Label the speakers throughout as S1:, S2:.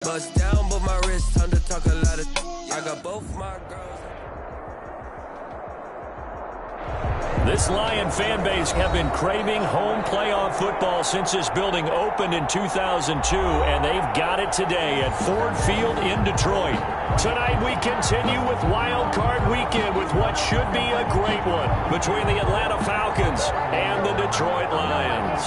S1: Bust down, but my wrist time to talk a lot of. I got both my girls.
S2: This Lion fan base have been craving home playoff football since this building opened in 2002, and they've got it today at Ford Field in Detroit. Tonight we continue with Wild Card Weekend with what should be a great one between the Atlanta Falcons and the Detroit Lions.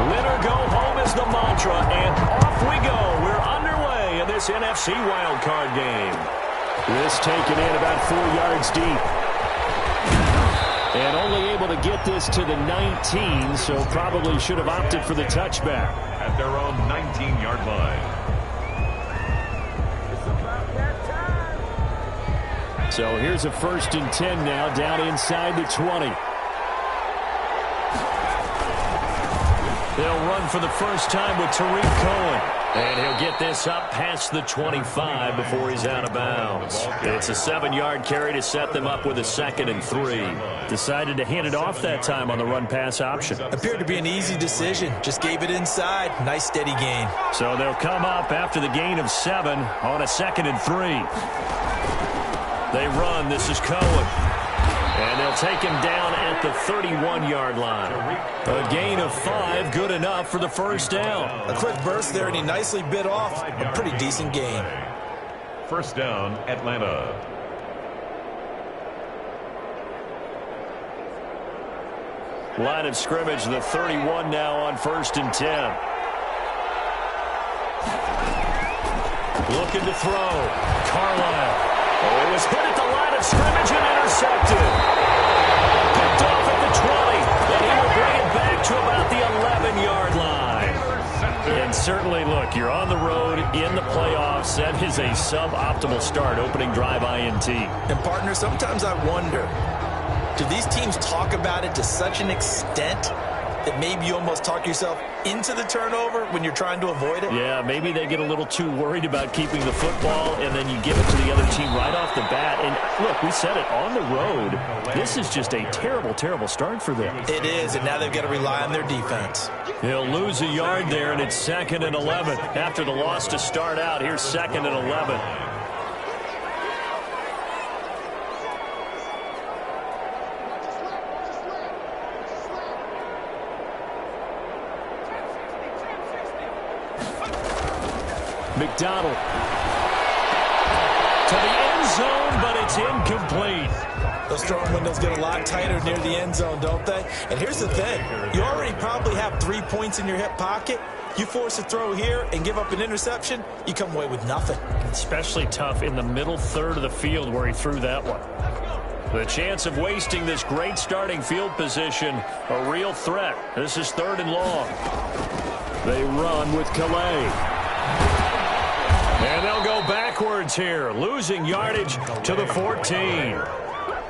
S2: Win or go home is the mantra, and off we go. We're underway in this NFC wildcard game. This taken in about 4 yards deep. And only able to get this to the 19, so probably should have opted for the touchback.
S3: At their own 19-yard line.
S2: So here's a 1st and 10 now, down inside the 20. They'll run for the first time with Tariq Cohen. And he'll get this up past the 25 before he's out of bounds. It's a 7-yard carry to set them up with a 2nd and 3. Decided to hand it off that time on the run-pass option.
S4: Appeared to be an easy decision. Just gave it inside. Nice steady gain.
S2: So they'll come up after the gain of 7 on a 2nd and 3. They run. This is Cohen. And they'll take him down at the 31-yard line. A gain of 5, good enough for the first down.
S4: A quick burst there, and he nicely bit off a pretty decent gain.
S3: First down, Atlanta.
S2: Line of scrimmage, the 31 now on 1st and 10. Looking to throw. Carlisle. Oh, it was hit at the line of scrimmage and intercepted. Picked off at the 20. And he will bring it back to about the 11-yard line. And certainly, look, you're on the road in the playoffs. That is a suboptimal start, opening drive INT.
S4: And, partner, sometimes I wonder, do these teams talk about it to such an extent that maybe you almost talk yourself into the turnover when you're trying to avoid it?
S2: Yeah, maybe they get a little too worried about keeping the football, and then you give it to the other team right off the bat. And look, we said it, on the road, this is just a terrible, terrible start for them.
S4: It is, and now they've got to rely on their defense.
S2: He'll lose a yard there, and it's 2nd and 11. After the loss to start out, here's 2nd and 11. McDonald to the end zone, but it's incomplete.
S4: Those throwing windows get a lot tighter near the end zone, don't they? And here's the thing. You already probably have 3 points in your hip pocket. You force a throw here and give up an interception, you come away with nothing.
S2: Especially tough in the middle third of the field where he threw that one. The chance of wasting this great starting field position, a real threat. This is 3rd and long. They run with Calais. And they'll go backwards here, losing yardage to the 14.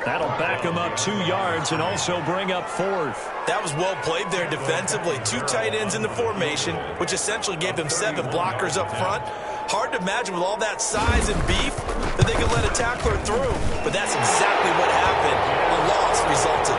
S2: That'll back them up 2 yards and also bring up 4th.
S4: That was well played there defensively. 2 tight ends in the formation, which essentially gave them 7 blockers up front. Hard to imagine with all that size and beef that they could let a tackler through. But that's exactly what happened. A loss resulted.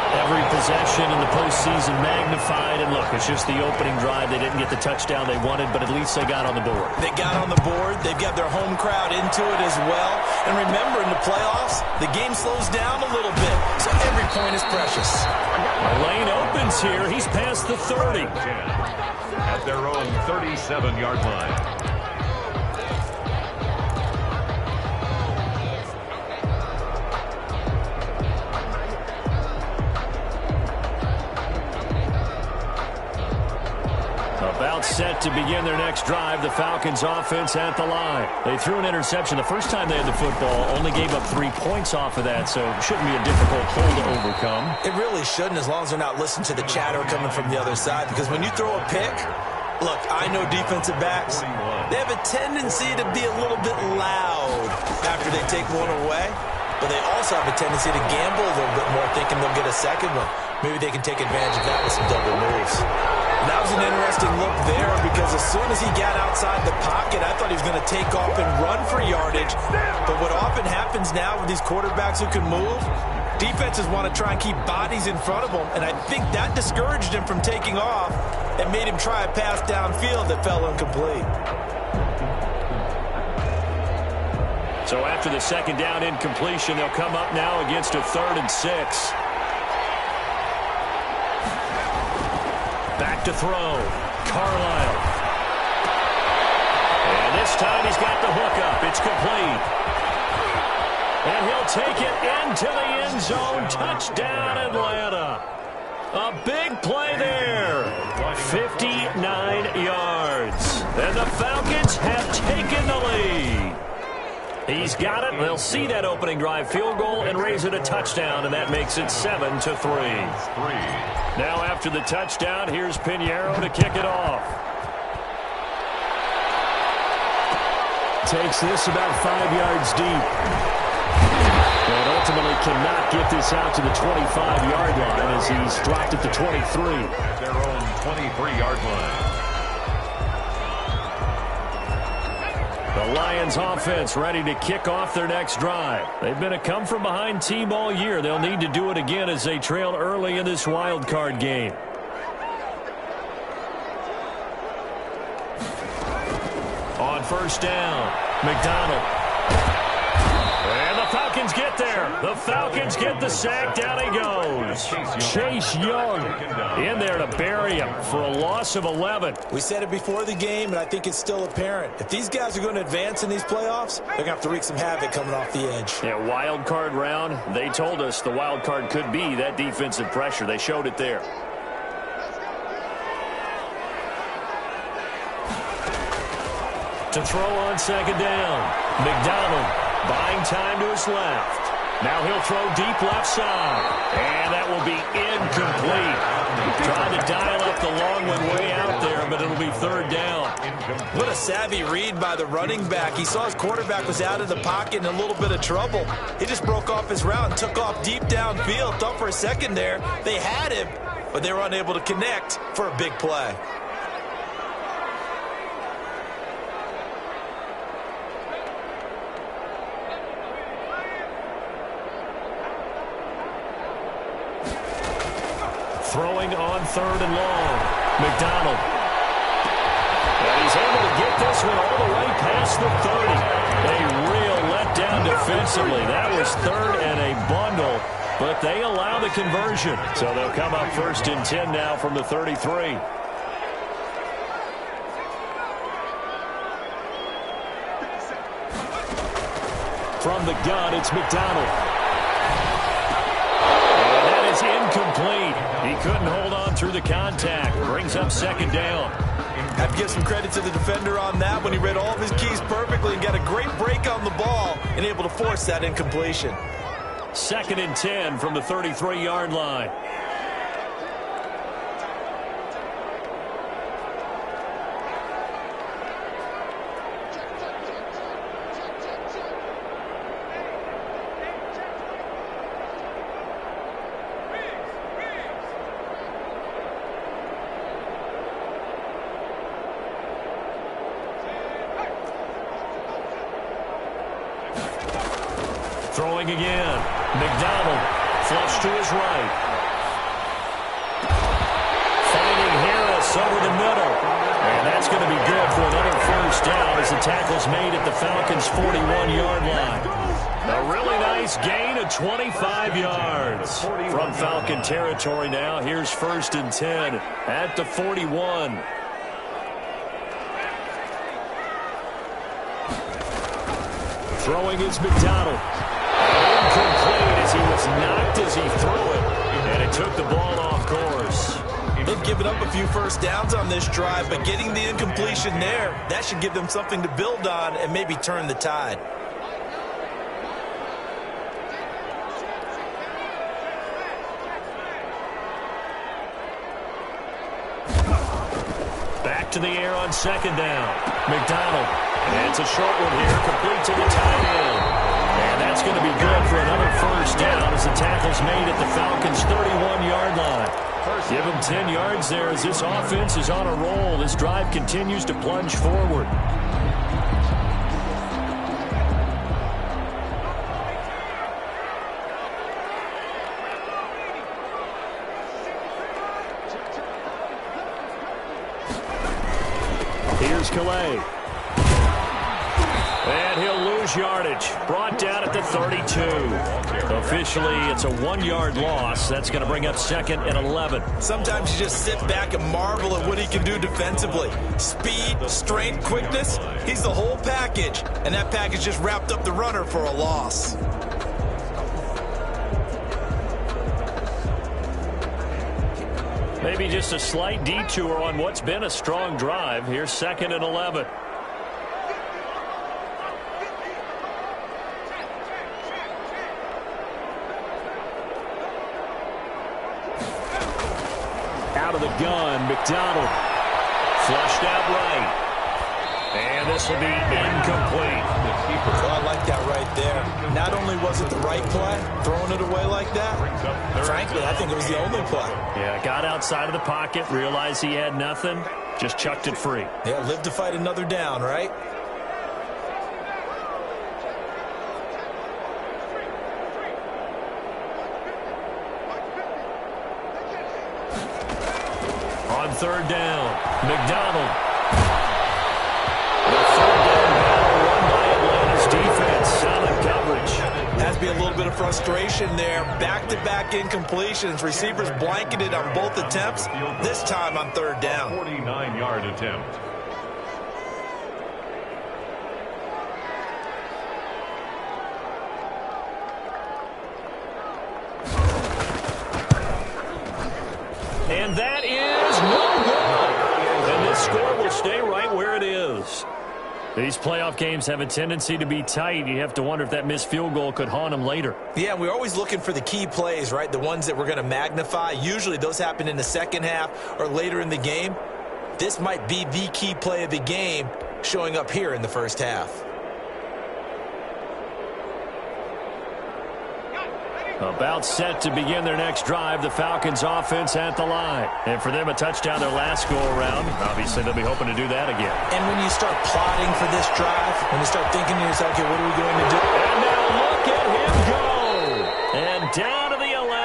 S2: Every possession in the postseason magnified. And look, it's just the opening drive. They didn't get the touchdown they wanted, but at least they got on the board.
S4: They got on the board. They've got their home crowd into it as well. And remember, in the playoffs, the game slows down a little bit. So every point is precious.
S2: The lane opens here. He's past the 30.
S3: At their own 37-yard line.
S2: About set to begin their next drive, the Falcons offense at the line. They threw an interception the first time they had the football, only gave up 3 points off of that, so it shouldn't be a difficult hole to overcome.
S4: It really shouldn't, as long as they're not listening to the chatter coming from the other side, because when you throw a pick, look, I know defensive backs, they have a tendency to be a little bit loud after they take one away, but they also have a tendency to gamble a little bit more, thinking they'll get a second one. Maybe they can take advantage of that with some double moves. And that was an interesting look there, because as soon as he got outside the pocket, I thought he was going to take off and run for yardage. But what often happens now with these quarterbacks who can move, Defenses want to try and keep bodies in front of them, and I think that discouraged him from taking off and made him try a pass downfield that fell incomplete.
S2: So after the second down incompletion, they'll come up now against a 3rd and 6. Back to throw. Carlisle. And this time he's got the hook up. It's complete. And he'll take it into the end zone. Touchdown, Atlanta. A big play there. 59 yards. And the Falcons have taken the lead. He's got it. They'll see that opening drive field goal and raise it a touchdown, and that makes it 7-3. Now after the touchdown, here's Pinheiro to kick it off.
S5: Takes this about 5 yards deep. And ultimately cannot get this out to the 25-yard line as he's dropped at the 23.
S3: Their own 23-yard line.
S2: The Lions offense ready to kick off their next drive. They've been a come-from-behind team all year. They'll need to do it again as they trail early in this wild card game. On first down, McDonald. And the Falcons get there. The Falcons get the sack. Down he goes. Chase Young in there to bury him for a loss of 11.
S4: We said it before the game, and I think it's still apparent. If these guys are going to advance in these playoffs, they're going to have to wreak some havoc coming off the edge.
S2: Yeah, wild card round. They told us the wild card could be that defensive pressure. They showed it there. To throw on second down, McDonald buying time to his left. Now he'll throw deep left side. And that will be incomplete. Trying to dial up the long one way out there, but it'll be 3rd down.
S4: What a savvy read by the running back. He saw his quarterback was out of the pocket in a little bit of trouble. He just broke off his route and took off deep downfield. Thought for a second there they had him, but they were unable to connect for a big play.
S2: Throwing on 3rd and long. McDonald. And he's able to get this one all the way past the 30. A real letdown defensively. That was 3rd and a bundle, but they allow the conversion. So they'll come up 1st and 10 now from the 33. From the gun, it's McDonald. And that is incomplete. He couldn't hold on through the contact. Brings up 2nd down.
S4: Have to give some credit to the defender on that when he read all of his keys perfectly and got a great break on the ball and able to force that incompletion.
S2: 2nd and 10 from the 33-yard line. Throwing again. McDonald. Flush to his right. Finding Harris over the middle. And that's going to be good for another 1st down as the tackle's made at the Falcons' 41-yard line. A really nice gain of 25 yards from Falcon territory now. Here's 1st and 10 at the 41. Throwing is McDonald. Incomplete as he was knocked as he threw it. And it took the ball off course.
S4: They've given up a few 1st downs on this drive, but getting the incompletion there, that should give them something to build on and maybe turn the tide.
S2: Back to the air on 2nd down. McDonald. And it's a short one here, complete to the tight end. And that's going to be good for another 1st down as the tackle's made at the Falcons' 31-yard line. Give them 10 yards there as this offense is on a roll. This drive continues to plunge forward.
S5: Here's Calais. And he'll lose yardage. Brought down at the 32. Officially, it's a 1-yard loss. That's going to bring up 2nd and 11.
S4: Sometimes you just sit back and marvel at what he can do defensively. Speed, strength, quickness. He's the whole package. And that package just wrapped up the runner for a loss.
S2: Maybe just a slight detour on what's been a strong drive. Here's 2nd and 11.
S5: Out of the gun, McDonald.
S2: Flushed out right. And this will be incomplete.
S4: Oh, I like that right there. Not only was it the right play, throwing it away like that, frankly, I think it was the only play.
S2: Yeah, got outside of the pocket, realized he had nothing, just chucked it free.
S4: Yeah, live to fight another down, right?
S2: On 3rd down, McDonald. The 3rd down battle won by Atlanta's defense. Solid coverage.
S4: Has to be a little bit of frustration there. Back-to-back incompletions. Receivers blanketed on both attempts, this time on 3rd down.
S3: 49-yard attempt.
S2: And that is no good. And this score will stay right where it is. These playoff games have a tendency to be tight. You have to wonder if that missed field goal could haunt them later.
S4: Yeah, we're always looking for the key plays, right? The ones that we're going to magnify. Usually those happen in the second half or later in the game. This might be the key play of the game showing up here in the first half.
S2: About set to begin their next drive, the Falcons offense at the line. And for them, a touchdown their last go-around. Obviously, they'll be hoping to do that again.
S4: And when you start plotting for this drive, when you start thinking to yourself, okay, what are we going to do?
S2: And now look at him go. And down to the 11.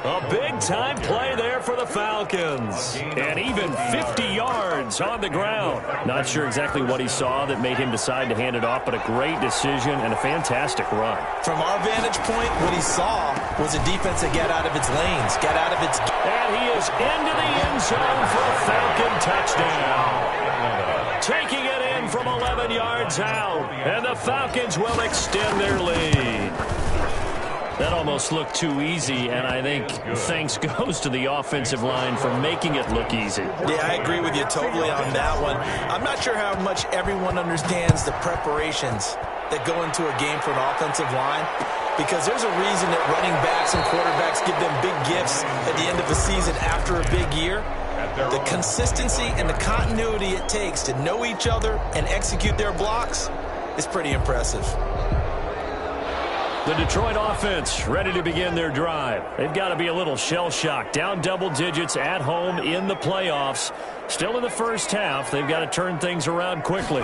S2: A big-time play there for the Falcons. And even 50 yards on the ground. Not sure exactly what he saw that made him decide to hand it off, but a great decision and a fantastic run.
S4: From our vantage point, what he saw was a defense that got out of its lanes, got out of its...
S2: And he is into the end zone for a Falcon touchdown. Taking it in from 11 yards out. And the Falcons will extend their lead. That almost looked too easy, and I think thanks goes to the offensive line for making it look easy.
S4: Yeah, I agree with you totally on that one. I'm not sure how much everyone understands the preparations that go into a game for an offensive line, because there's a reason that running backs and quarterbacks give them big gifts at the end of the season after a big year. The consistency and the continuity it takes to know each other and execute their blocks is pretty impressive.
S2: The Detroit offense ready to begin their drive. They've got to be a little shell-shocked. Down double digits at home in the playoffs. Still in the first half. They've got to turn things around quickly.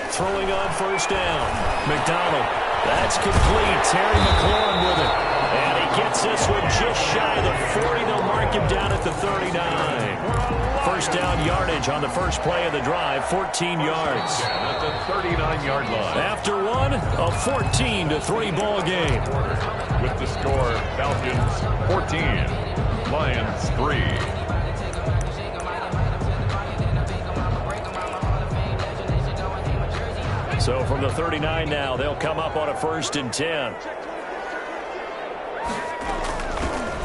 S2: Throwing on 1st down. McDonald. That's complete. Terry McLaurin with it. And he gets this one just shy of the 40. They'll mark him down at the 39. 1st down yardage on the first play of the drive, 14 yards.
S3: At the 39-yard line.
S2: After one, a 14-3 ball game.
S3: With the score, Falcons 14, Lions 3.
S2: So from the 39 now, they'll come up on a 1st and 10.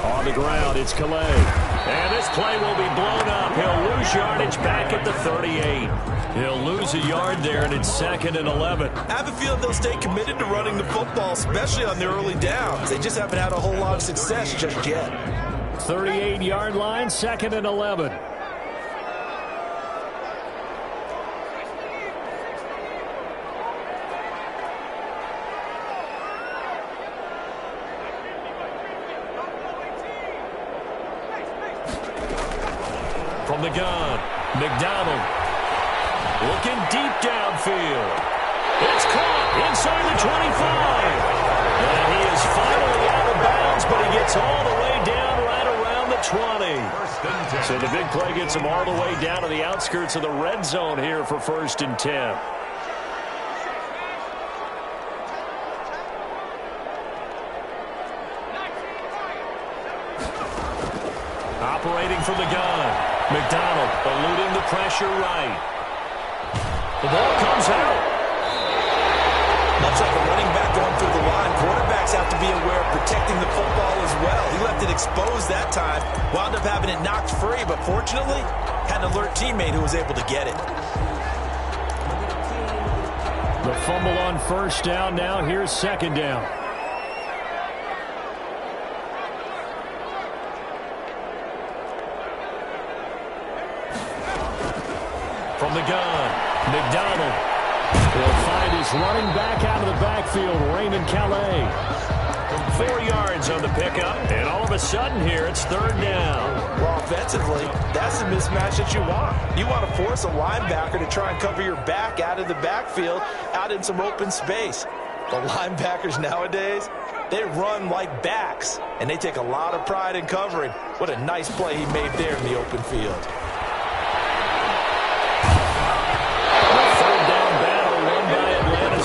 S2: On the ground, it's Calais. And this play will be blown up. He'll lose yardage back at the 38. He'll lose a yard there, and it's 2nd and 11.
S4: I have a feeling they'll stay committed to running the football, especially on the early downs. They just haven't had a whole lot of success just yet.
S2: 38-yard line, 2nd and 11. From the gun, McDonald looking deep downfield. It's caught inside the 25. And he is finally out of bounds, but he gets all the way down right around the 20. So the big play gets them all the way down to the outskirts of the red zone here for 1st and 10. Operating from the gun. McDonald eluding the pressure right. The ball comes out.
S4: Much like a running back going through the line, quarterbacks have to be aware of protecting the football as well. He left it exposed that time, wound up having it knocked free, but fortunately, had an alert teammate who was able to get it.
S2: The fumble on 1st down. Now here's 2nd down. From the gun, McDonald will find his running back out of the backfield, Raymond Calais. 4 yards on the pickup, and all of a sudden here it's 3rd down.
S4: Well, offensively, that's the mismatch that you want. You want to force a linebacker to try and cover your back out of the backfield, out in some open space. The linebackers nowadays, they run like backs, and they take a lot of pride in covering. What a nice play he made there in the open field.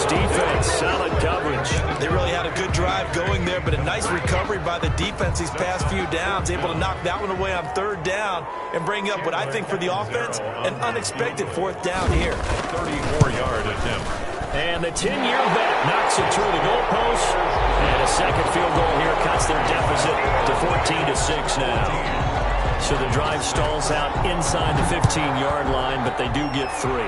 S2: Defense, solid coverage.
S4: They really had a good drive going there, but a nice recovery by the defense these past few downs, able to knock that one away on 3rd down and bring up what I think for the offense, an unexpected 4th down here.
S3: 34-yard attempt.
S2: And the 10-year vet knocks it through the goalpost, and a second field goal here cuts their deficit to 14-6 now. So the drive stalls out inside the 15-yard line, but they do get 3.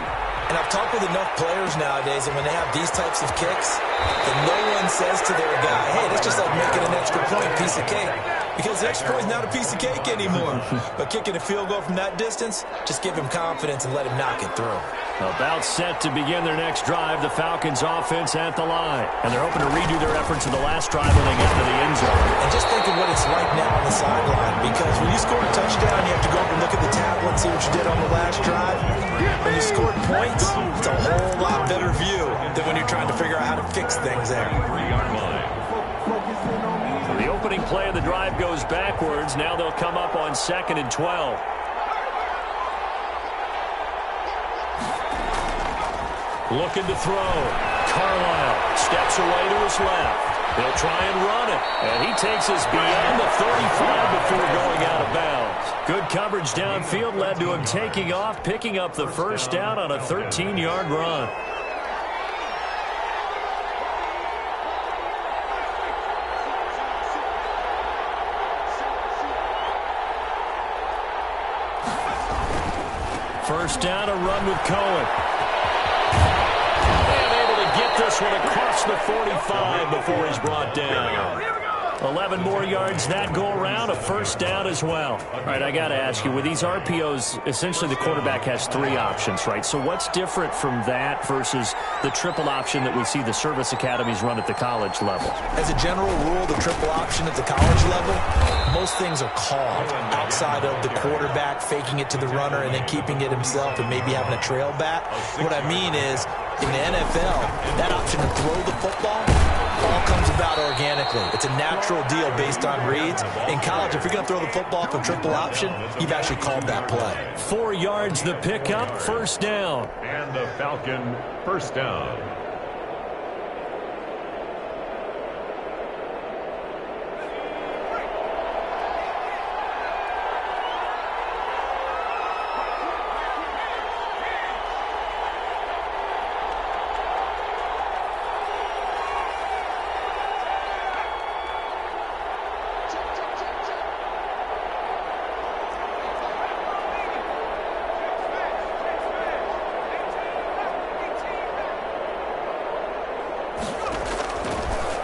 S4: And I've talked with enough players nowadays, and when they have these types of kicks, then no one says to their guy, hey, that's just like making an extra point, piece of cake. Because the extra point is not a piece of cake anymore. But kicking a field goal from that distance, just give him confidence and let him knock it through.
S2: About set to begin their next drive, the Falcons offense at the line. And they're hoping to redo their efforts of the last drive when they got to the end zone.
S4: And just think of what it's like now on the sideline, because when you score a touchdown, you have to go up and look at the tablet and see what you did on the last drive. When you scored points, it's a whole lot better view than when you're trying to figure out how to fix things there.
S3: 3-yard line.
S2: The opening play of the drive goes backwards. Now they'll come up on 2nd and 12. Looking to throw. Carlisle steps away to his left. He'll try and run it. And he takes us beyond the 35 before going out of bounds. Good coverage downfield led to him taking off, picking up the 1st down on a 13-yard run. First down, a run with Cohen. And able to get this one across the 45 before he's brought down. 11 more yards that go around, a 1st down as well. All right, I got to ask you, with these RPOs, essentially the quarterback has 3 options, right? So what's different from that versus the triple option that we see the service academies run at the college level?
S4: As a general rule, the triple option at the college level, most things are called outside of the quarterback faking it to the runner and then keeping it himself and maybe having a trail back. What I mean is, in the NFL, that option to throw the football all comes about organically. It's a natural deal based on reads. In college, if you're going to throw the football off a triple option, you've actually called that play.
S2: 4 yards the pickup, 1st down.
S3: And the Falcon 1st down.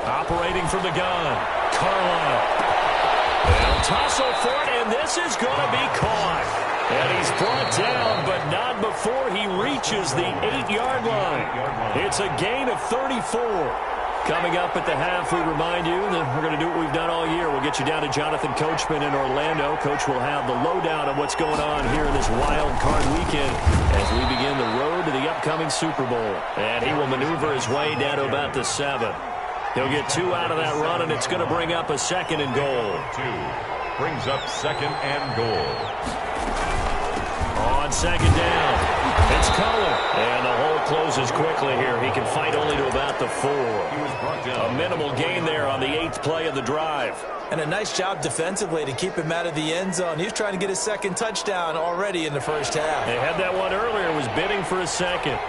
S2: Operating from the gun, Carlisle. They'll tussle for it, and this is going to be caught. And he's brought down, but not before he reaches the 8-yard line. It's a gain of 34. Coming up at the half, we remind you that we're going to do what we've done all year. We'll get you down to Jonathan Coachman in Orlando. Coach will have the lowdown on what's going on here in this wild card weekend as we begin the road to the upcoming Super Bowl. And he will maneuver his way down to about the 7. He'll get 2 out of that run, and it's going to bring up a 2nd and goal.
S3: brings up 2nd and goal.
S2: On 2nd down, it's Cohen. And the hole closes quickly here. He can fight only to about the 4. A minimal gain there on the 8th play of the drive.
S4: And a nice job defensively to keep him out of the end zone. He's trying to get his 2nd touchdown already in the first half.
S2: They had that one earlier, was bidding for a 2nd.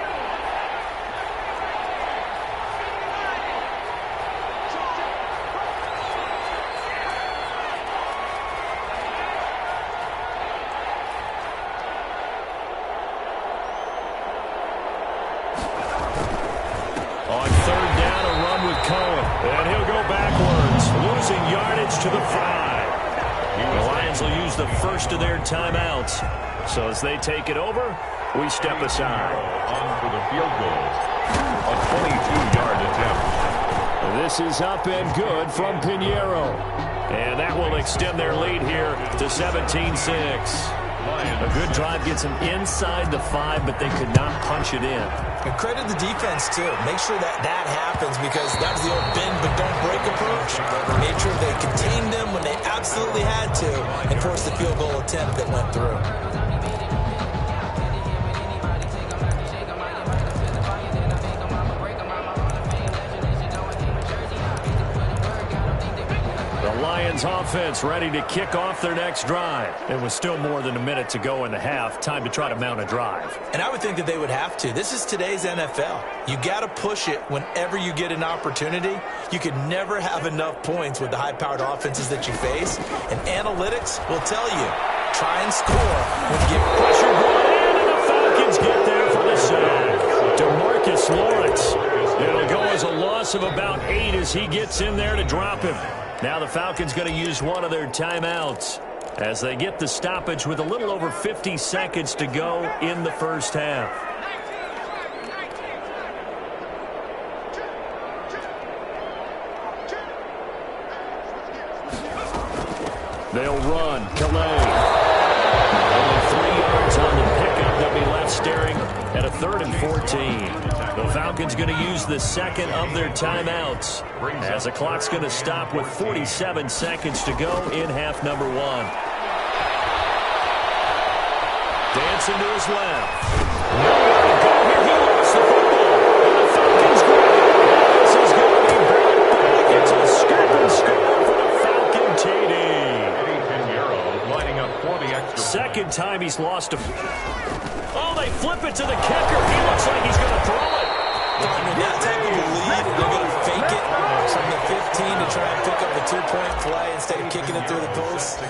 S2: On 3rd down, a run with Cohen. And he'll go backwards, losing yardage to the 5. The Lions will use the first of their timeouts. So as they take it over, we step aside.
S3: On for the field goal. A 22-yard attempt.
S2: This is up and good from Pinheiro. And that will extend their lead here to 17-6. A good drive gets them inside the 5, but they could not punch it in.
S4: And credit the defense, too. Make sure that happens because that was the old bend but don't break approach. Made sure they contained them when they absolutely had to and forced the field goal attempt that went through.
S2: Lions offense ready to kick off their next drive. It was still more than a minute to go in the half. Time to try to mount a drive.
S4: And I would think that they would have to. This is today's NFL. You got to push it whenever you get an opportunity. You can never have enough points with the high-powered offenses that you face. And analytics will tell you, try and score when you get pressure brought in,
S2: and the Falcons get there for the sack. DeMarcus Lawrence. It'll go as a loss of about 8 as he gets in there to drop him. Now the Falcons going to use one of their timeouts as they get the stoppage with a little over 50 seconds to go in the first half. They'll run. Calais. Only 3 yards on the pickup. They'll be left staring at a 3rd and 14. The Falcons going to use the 2nd of their timeouts as the clock's going to stop with 47 seconds to go in half number 1. Dancing to his left. Nowhere to go here. He lost the football. And the Falcons grab it. This is going to be brought back. It's a scoop and score for the Falcon TD.
S3: Pinheiro lining up for the extra.
S2: 2nd time he's lost a... Oh, they flip it to the kicker. He looks like he's going to throw it.
S4: That type of a lead, they're going to fake it from the 15 to try and pick up a 2-point play instead of kicking it through the post.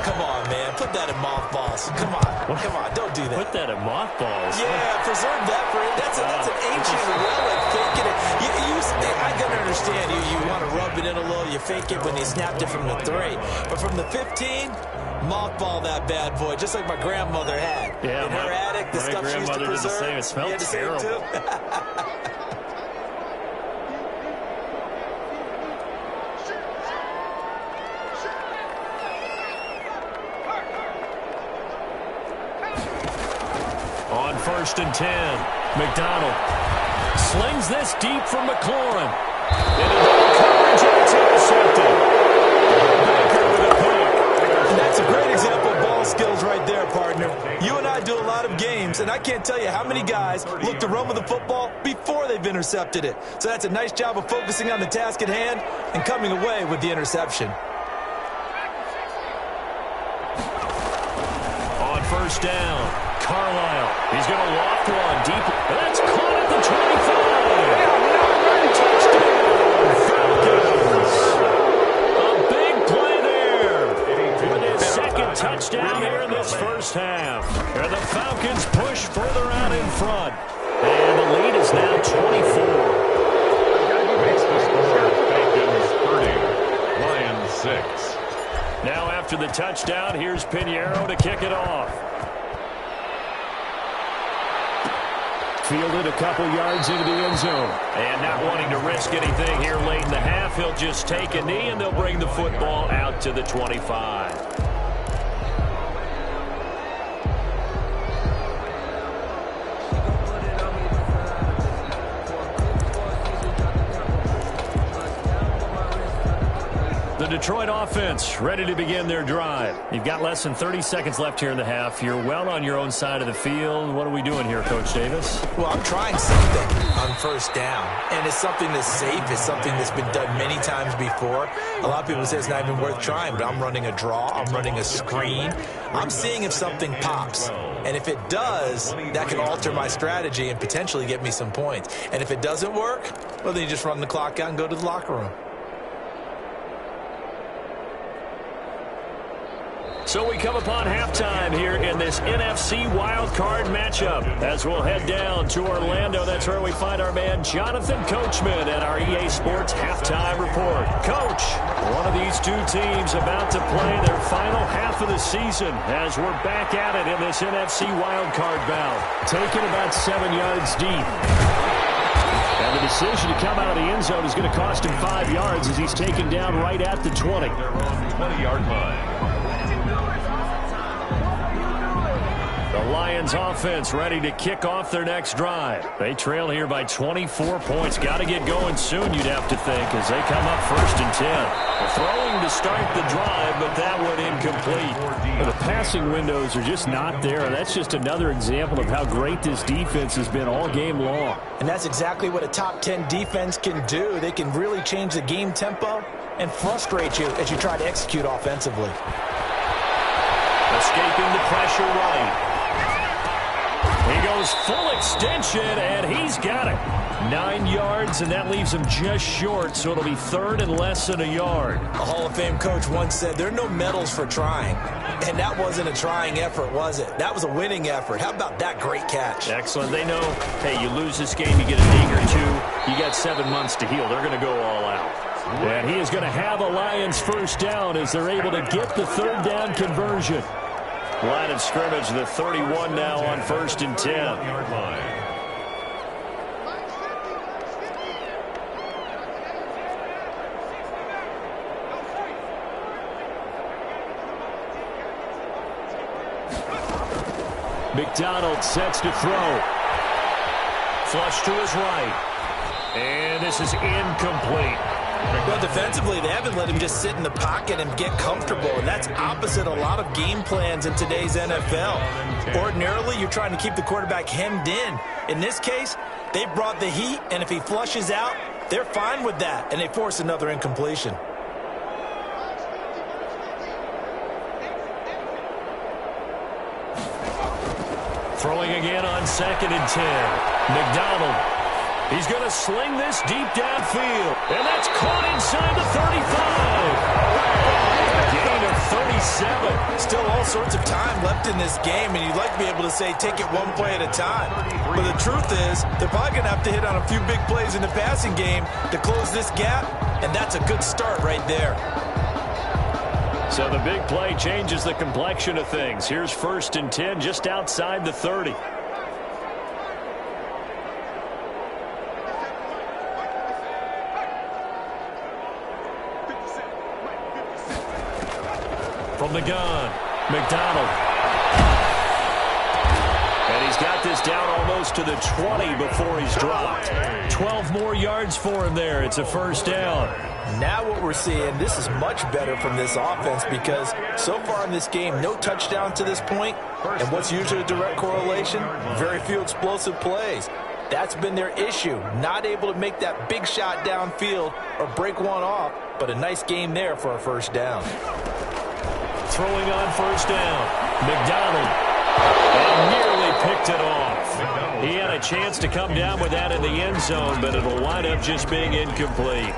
S4: Come on, man. Put that in mothballs. Come on. Come on. Don't do that.
S2: Put that in mothballs.
S4: Yeah, preserve that for it. That's an ancient relic. Faking it. I can understand you want to rub it in a little. You fake it when they snapped it from the 3. But from the 15, mothball that bad boy, just like my grandmother had.
S2: Yeah,
S4: in her attic, the stuff she used to preserve.
S2: Did the same. It smelled terrible. On 1st and 10, McDonald slings this deep from McLaurin. Into the coverage, and it's intercepted. Baker with a pick.
S4: And that's a great example of ball skills right there, partner. You and I do a lot of games, and I can't tell you how many guys look to run with the football before they've intercepted it. So that's a nice job of focusing on the task at hand and coming away with the interception.
S2: On 1st down, Carlisle. He's going to loft one deep. That's caught at the 25. Falcons. A big play there. With his 2nd touchdown here in this first half. And the Falcons push further out in front. And the lead is now 24.
S3: Makes the score Falcons 30. Lions 6.
S2: Now after the touchdown, here's Pinheiro to kick it off. Fielded a couple yards into the end zone. And not wanting to risk anything here late in the half, he'll just take a knee and they'll bring the football out to the 25. The Detroit offense ready to begin their drive. You've got less than 30 seconds left here in the half. You're well on your own side of the field. What are we doing here, Coach Davis?
S4: Well, I'm trying something on first down, and it's something that's safe. It's something that's been done many times before. A lot of people say it's not even worth trying, but I'm running a draw. I'm running a screen. I'm seeing if something pops. And if it does, that can alter my strategy and potentially get me some points. And if it doesn't work, well, then you just run the clock out and go to the locker room.
S2: So we come upon halftime here in this NFC wildcard matchup. As we'll head down to Orlando, that's where we find our man Jonathan Coachman at our EA Sports Halftime Report. Coach, one of these two teams about to play their final half of the season as we're back at it in this NFC wildcard bout.
S5: Taken about 7 yards deep. And the decision to come out of the end zone is going to cost him 5 yards as he's taken down right at the 20.
S3: They're on the 20-yard line.
S2: The Lions offense ready to kick off their next drive. They trail here by 24 points. Got to get going soon, you'd have to think, as they come up 1st and 10. Throwing to start the drive, but that one incomplete.
S5: Well, the passing windows are just not there. That's just another example of how great this defense has been all game long.
S4: And that's exactly what a top 10 defense can do. They can really change the game tempo and frustrate you as you try to execute offensively.
S2: Escaping the pressure right. He goes full extension, and he's got it. 9 yards, and that leaves him just short, so it'll be 3rd and less than a yard.
S4: A Hall of Fame coach once said, there are no medals for trying. And that wasn't a trying effort, was it? That was a winning effort. How about that great catch?
S2: Excellent. They know, hey, you lose this game, you get a ding or two. You got 7 months to heal. They're going to go all out.
S5: And he is going to have a Lions first down as they're able to get the 3rd down conversion.
S2: Line of scrimmage, the 31 now on 1st and 10.
S5: McDonald sets to throw.
S2: Flush to his right. And this is incomplete.
S4: Well, defensively, they haven't let him just sit in the pocket and get comfortable, and that's opposite a lot of game plans in today's NFL. Ordinarily, you're trying to keep the quarterback hemmed in. In this case, they brought the heat, and if he flushes out, they're fine with that, and they force another incompletion.
S2: Throwing again on 2nd and 10. McDonald. He's going to sling this deep downfield. And that's caught inside the 35. Gain of 37.
S4: Still all sorts of time left in this game, and you'd like to be able to say take it one play at a time. But the truth is, they're probably going to have to hit on a few big plays in the passing game to close this gap, and that's a good start right there.
S2: So the big play changes the complexion of things. Here's 1st and 10 just outside the 30. From the gun, McDonald. And he's got this down almost to the 20 before he's dropped. 12 more yards for him there. It's a 1st down.
S4: Now what we're seeing, this is much better from this offense because so far in this game, no touchdown to this point. And what's usually a direct correlation? Very few explosive plays. That's been their issue. Not able to make that big shot downfield or break one off, but a nice game there for a 1st down.
S2: Throwing on 1st down. McDonald. And nearly picked it off. He had a chance to come down with that in the end zone, but it'll wind up just being incomplete.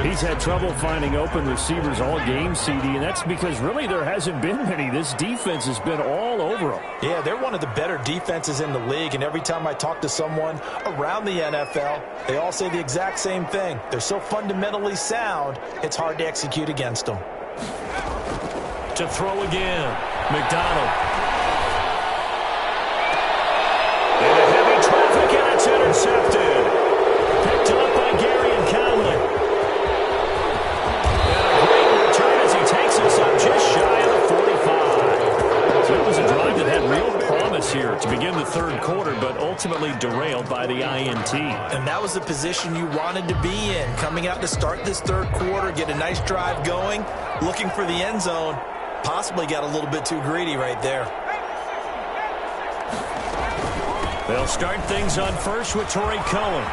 S5: He's had trouble finding open receivers all game, CD, and that's because really there hasn't been many. This defense has been all over them.
S4: Yeah, they're one of the better defenses in the league, and every time I talk to someone around the NFL, they all say the exact same thing. They're so fundamentally sound, it's hard to execute against them.
S2: To throw again, McDonald. Into heavy traffic, and it's intercepted. Picked up by Gary and Conley. And a great return as he takes us up just shy of the 45. So it was a drive that had real promise here to begin the 3rd quarter, but ultimately derailed by the INT.
S4: And that was the position you wanted to be in. Coming out to start this third quarter, get a nice drive going, looking for the end zone. Possibly got a little bit too greedy right there.
S2: They'll start things on first with Torrey Cohen.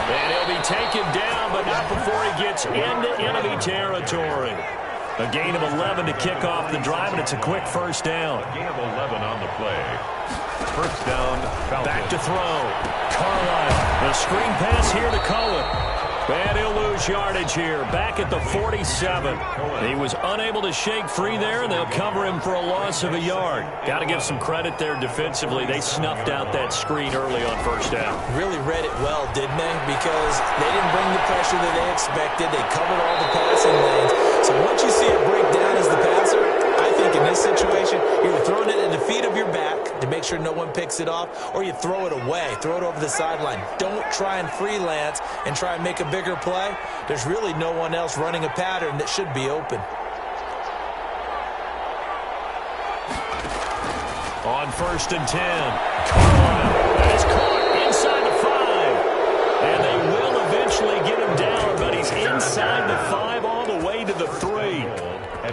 S2: And he'll be taken down, but not before he gets into enemy territory. A gain of 11 to kick off the drive, and it's a quick first down.
S3: A gain of 11 on the play. First down, Falcons.
S2: Back to throw. Carlisle. The screen pass here to Cohen. And he'll lose yardage here. Back at the 47. He was unable to shake free there, and they'll cover him for a loss of a yard. Got to give some credit there defensively. They snuffed out that screen early on first down.
S4: Really read it well, didn't they? Because they didn't bring the pressure that they expected. They covered all the passing lanes. So once you see it break down as the passer, I think in this situation, you're throwing it at the feet of your back to make sure no one picks it off, or you throw it away, throw it over the sideline. Don't try and freelance and try and make a bigger play. There's really no one else running a pattern that should be open.
S2: On 1st and 10, Carlisle is caught inside the 5. And they will eventually get him down, but he's inside the 5 all the way to the 3.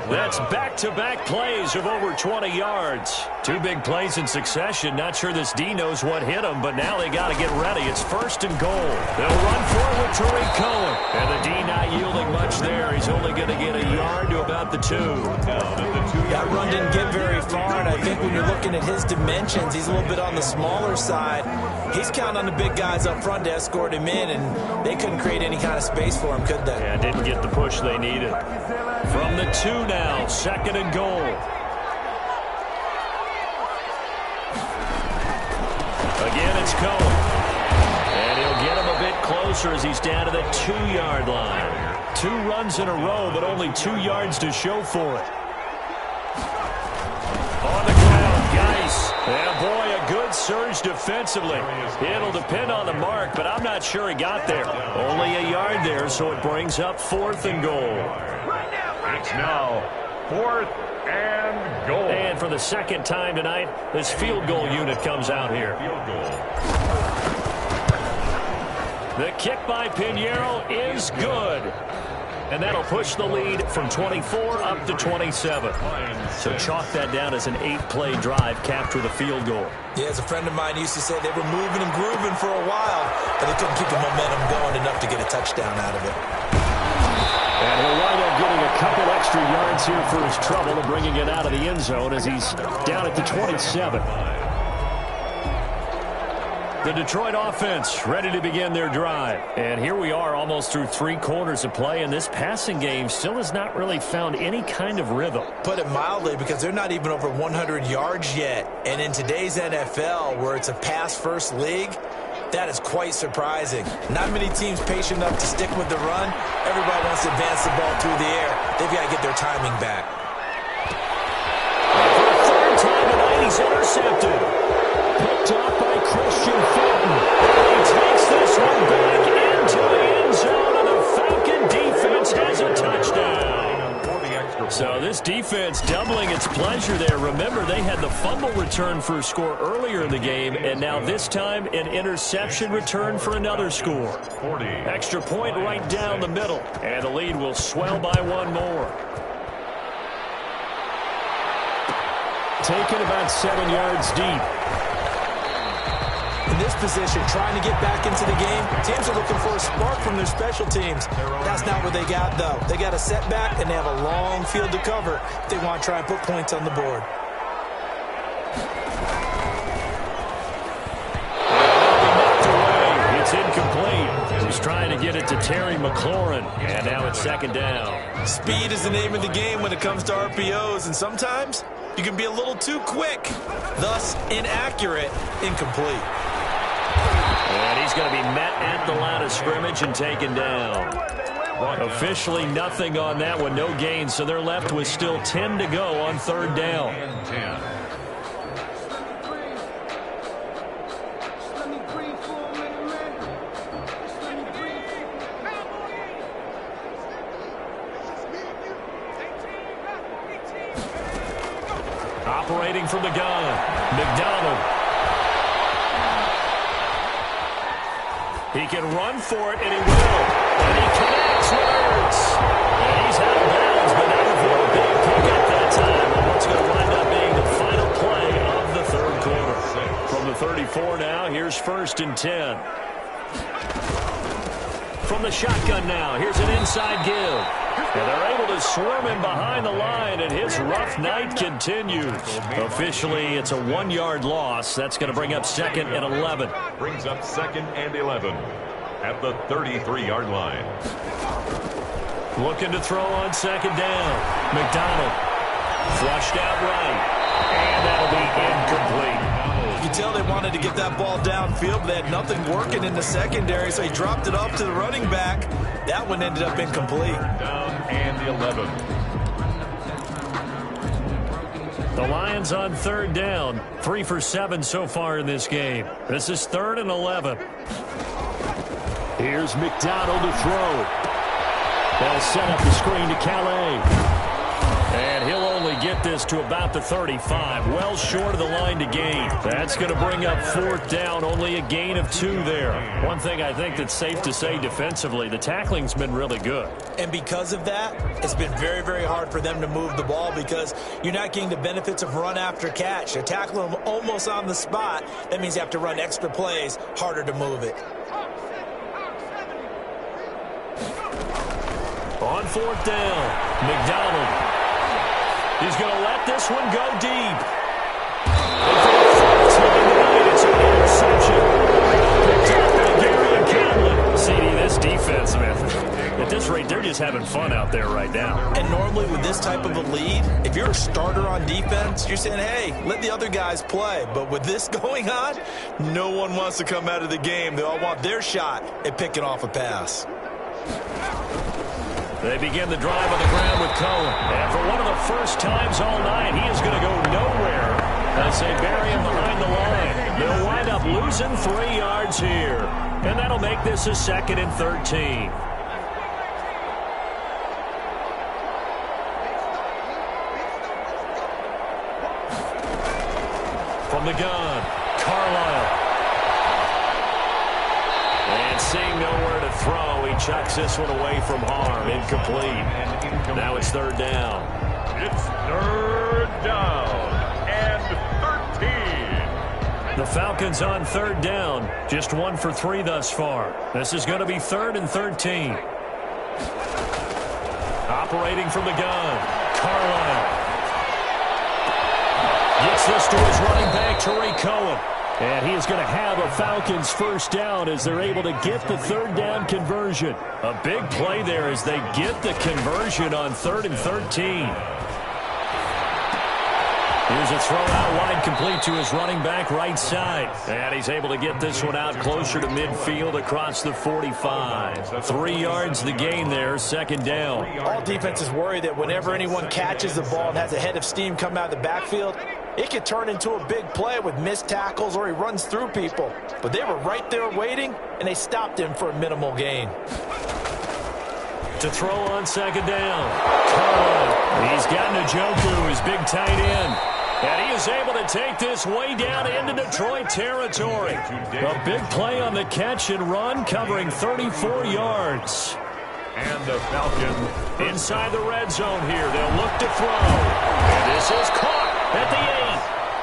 S2: That's back-to-back plays of over 20 yards. 2 big plays in succession. Not sure this D knows what hit him, but now they got to get ready. It's 1st and goal. They'll run forward with Torrey Cohen. And the D not yielding much there. He's only going to get a yard to about the 2.
S4: That run didn't get very far, and I think when you're looking at his dimensions, he's a little bit on the smaller side. He's counting on the big guys up front to escort him in, and they couldn't create any kind of space for him, could they?
S2: Yeah, didn't get the push they needed. From the 2 now, 2nd and goal. Again, it's Cohen. And he'll get him a bit closer as he's down to the 2-yard line. 2 runs in a row, but only 2 yards to show for it. On the ground, Geis. And boy, a good surge defensively. It'll depend on the mark, but I'm not sure he got there. Only a yard there, so it brings up 4th and goal.
S3: It's now 4th and goal.
S2: And for the second time tonight, this field goal unit comes out here.
S3: Field goal.
S2: The kick by Pinheiro is good. And that'll push the lead from 24 up to 27. So chalk that down as an 8-play drive, capture the field goal.
S4: Yeah, as a friend of mine used to say, they were moving and grooving for a while, but they couldn't keep the momentum going enough to get a touchdown out of it.
S2: And he'll wind up getting a couple extra yards here for his trouble and bringing it out of the end zone as he's down at the 27. The Detroit offense ready to begin their drive. And here we are almost through 3 quarters of play, and this passing game still has not really found any kind of rhythm.
S4: Put it mildly, because they're not even over 100 yards yet. And in today's NFL, where it's a pass-first league, that is quite surprising. Not many teams patient enough to stick with the run. Everybody wants to advance the ball through the air. They've got to get their timing back.
S2: For the 3rd time tonight, he's intercepted. Picked up by Christian Fulton. He takes this one back into the end zone, and the Falcon defense has a touchdown. So this defense doubling its pleasure there. Remember, they had the fumble return for a score earlier in the game, and now this time an interception return for another score. Extra point right down the middle, and the lead will swell by 1 more. Taken about 7 yards deep.
S4: In this position, trying to get back into the game, teams are looking for a spark from their special teams. That's not what they got, though. They got a setback, and they have a long field to cover if they want to try and put points on the board.
S2: It's incomplete. He's trying to get it to Terry McLaurin, and now it's 2nd down.
S4: Speed is the name of the game when it comes to RPOs, and sometimes you can be a little too quick, thus inaccurate, incomplete.
S2: And he's going to be met at the line of scrimmage and taken down. Officially nothing on that one, no gain, so they're left with still 10 to go on 3rd down. Operating from the gun, McDonald. He can run for it, and he will. And he connects with Ertz. And he's out of bounds, but that was a big pickup that time. And what's going to wind up being the final play of the third quarter. From the 34 now, here's 1st and 10. From the shotgun now, here's an inside give. And they're able to swarm him behind the line, and his rough night continues. Officially, it's a 1-yard loss. That's going to bring up 2nd and 11.
S3: Brings up 2nd and 11 at the 33-yard line.
S2: Looking to throw on 2nd down. McDonald flushed out right, and that'll be incomplete.
S4: You can tell they wanted to get that ball downfield, but they had nothing working in the secondary, so he dropped it off to the running back. That one ended up incomplete.
S3: Down and 11.
S2: The Lions on 3rd down. 3 for 7 so far in this game. This is 3rd and 11.
S5: Here's McDonald to throw. They'll set up the screen to Calais.
S2: And he'll only get this to about the 35, well short of the line to gain. That's going to bring up 4th down, only a gain of 2 there. One thing I think that's safe to say defensively, the tackling's been really good.
S4: And because of that, it's been very, very hard for them to move the ball because you're not getting the benefits of run after catch. They're tackling them almost on the spot. That means you have to run extra plays, harder to move it.
S2: On 4th down, McDonald. He's going to let this one go deep. It's an interception. Picked up by Gary Conlon. CD, this defense, man. At this rate, they're just having fun out there right now.
S4: And normally with this type of a lead, if you're a starter on defense, you're saying, hey, let the other guys play. But with this going on, no one wants to come out of the game. They all want their shot at picking off a pass.
S2: They begin the drive on the ground with Cohen. And for one of the first times all night, he is going to go nowhere as they bury him behind the line. They'll wind up losing 3 yards here. And that'll make this a 2nd and 13. From the gun, Carlisle. And seeing nowhere to throw, he chucks this one away from harm. Incomplete. Now it's 3rd down.
S3: It's 3rd down and 13.
S2: The Falcons on 3rd down. Just 1 for 3 thus far. This is going to be 3rd and 13. Operating from the gun, Carlisle. Gets this to his running back, Tariq Cohen. And he is going to have a Falcons 1st down as they're able to get the 3rd down conversion. A big play there as they get the conversion on 3rd and 13. Here's a throw out wide, complete to his running back right side. And he's able to get this one out closer to midfield across the 45. 3 yards the gain there, 2nd down.
S4: All defenses worry that whenever anyone catches the ball and has a head of steam come out of the backfield, it could turn into a big play with missed tackles or he runs through people. But they were right there waiting, and they stopped him for a minimal gain.
S2: To throw on 2nd down. Carlisle. He's got Njoku, his big tight end. And he is able to take this way down into Detroit territory. A big play on the catch and run, covering 34 yards.
S3: And the Falcons
S2: inside the red zone here. They'll look to throw. And this is caught at the 8.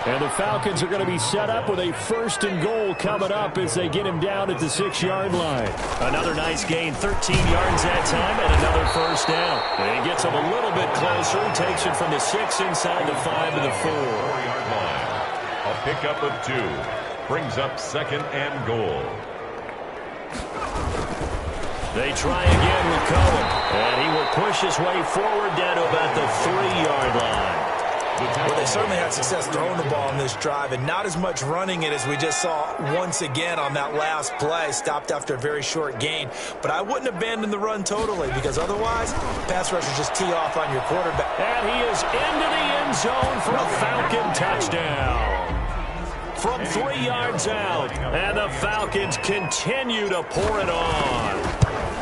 S5: And the Falcons are going to be set up with a 1st and goal coming up as they get him down at the 6-yard line.
S2: Another nice gain, 13 yards that time, and another 1st down. And he gets him a little bit closer, takes it from the 6 inside the 5 to the
S3: 4-yard line. A pickup of 2 brings up 2nd and goal.
S2: They try again with Cohen, and he will push his way forward down to about the 3-yard line.
S4: Well, they certainly had success throwing the ball in this drive, and not as much running it as we just saw once again on that last play, stopped after a very short gain. But I wouldn't abandon the run totally, because otherwise, pass rushers just tee off on your quarterback.
S2: And he is into the end zone for a Falcon touchdown. From 3 yards out, and the Falcons continue to pour it on.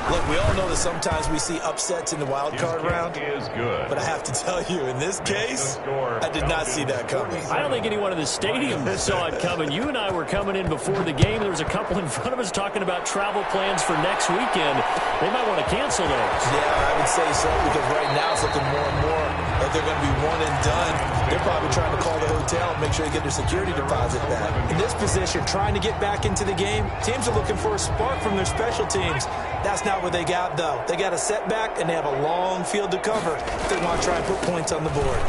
S4: Look, we all know that sometimes we see upsets in the wild card round.
S3: Is good.
S4: But I have to tell you, in this case, I did not see that coming.
S2: I don't think anyone in the stadium saw it coming. You and I were coming in before the game. There was a couple in front of us talking about travel plans for next weekend. They might want to cancel those.
S4: Yeah, I would say so, because right now it's looking more and more like they're going to be one and done. They're probably trying to call the hotel and make sure they get their security deposit back. In this position, trying to get back into the game, teams are looking for a spark from their special teams. That's not what they got, though. They got a setback, and they have a long field to cover if they want to try and put points on the board.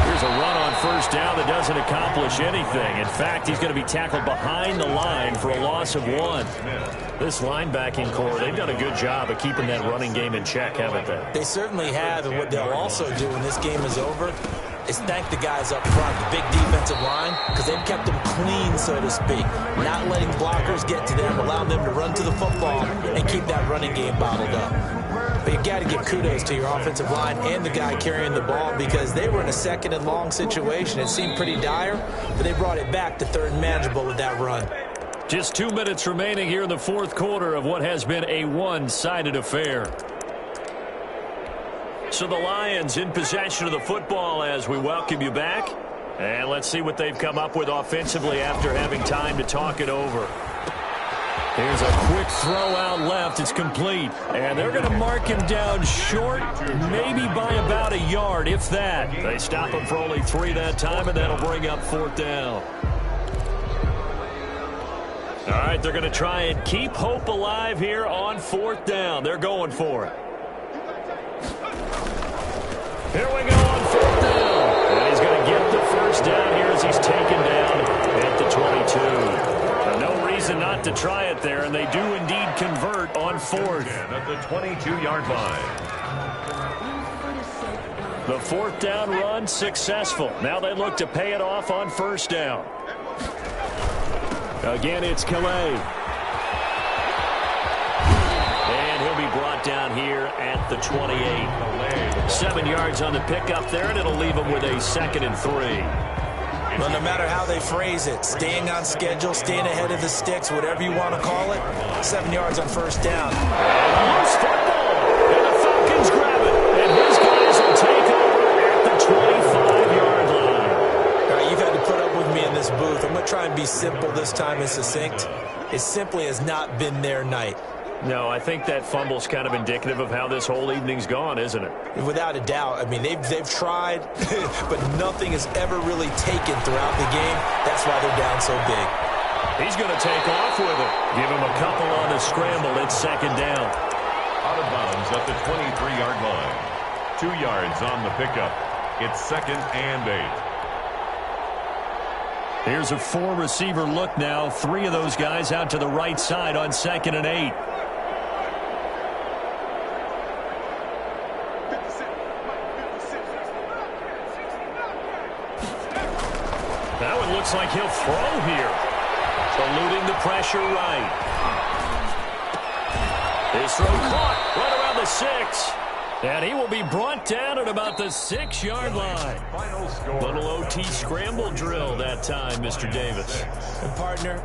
S2: Here's a run on first down that doesn't accomplish anything. In fact, he's going to be tackled behind the line for a loss of 1. This linebacking core, they've done a good job of keeping that running game in check, haven't they?
S4: They certainly have, and what they'll also do when this game is over is thank the guys up front, the big defensive line, because they've kept them clean, so to speak, not letting blockers get to them, allowing them to run to the football and keep that running game bottled up. But you've got to give kudos to your offensive line and the guy carrying the ball, because they were in a second and long situation. It seemed pretty dire, but they brought it back to third and manageable with that run.
S2: Just 2 minutes remaining here in the fourth quarter of what has been a one-sided affair. So the Lions in possession of the football as we welcome you back. And let's see what they've come up with offensively after having time to talk it over. Here's a quick throw out left. It's complete. And they're going to mark him down short, maybe by about a yard, if that. They stop him for only 3 that time, and that'll bring up fourth down. All right, they're going to try and keep hope alive here on fourth down. They're going for it. Here we go on fourth down. And he's going to get the first down here as he's taken down at the 22. No reason not to try it there, and they do indeed convert on fourth.
S3: At the 22-yard line.
S2: The fourth down run successful. Now they look to pay it off on first down. Again, it's Calais. And he'll be brought down here at the 28. 7 yards on the pickup there, and it'll leave him with a 2nd and 3.
S4: Well, no matter how they phrase it, staying on schedule, staying ahead of the sticks, whatever you want to call it, 7 yards on first down.
S2: Loose football, and the Falcons grab it, and his guys will take over at the 25-yard line.
S4: All right, you've had to put up with me in this booth. I'm going to try and be simple this time and succinct. It simply has not been their night.
S2: No, I think that fumble's kind of indicative of how this whole evening's gone, isn't it?
S4: Without a doubt. I mean, they've tried, but nothing has ever really taken throughout the game. That's why they're down so big.
S2: He's going to take off with it. Give him a couple on the scramble. It's 2nd down.
S3: Out of bounds at the 23-yard line. 2 yards on the pickup. It's 2nd and 8.
S2: Here's a 4-receiver look now. 3 of those guys out to the right side on 2nd and 8. That one looks like he'll throw here. Eluding the pressure right. His throw caught right around the 6. And he will be brought down at about the 6-yard line.
S3: Final score.
S2: Little OT scramble drill that time, Mr. Davis.
S4: And partner,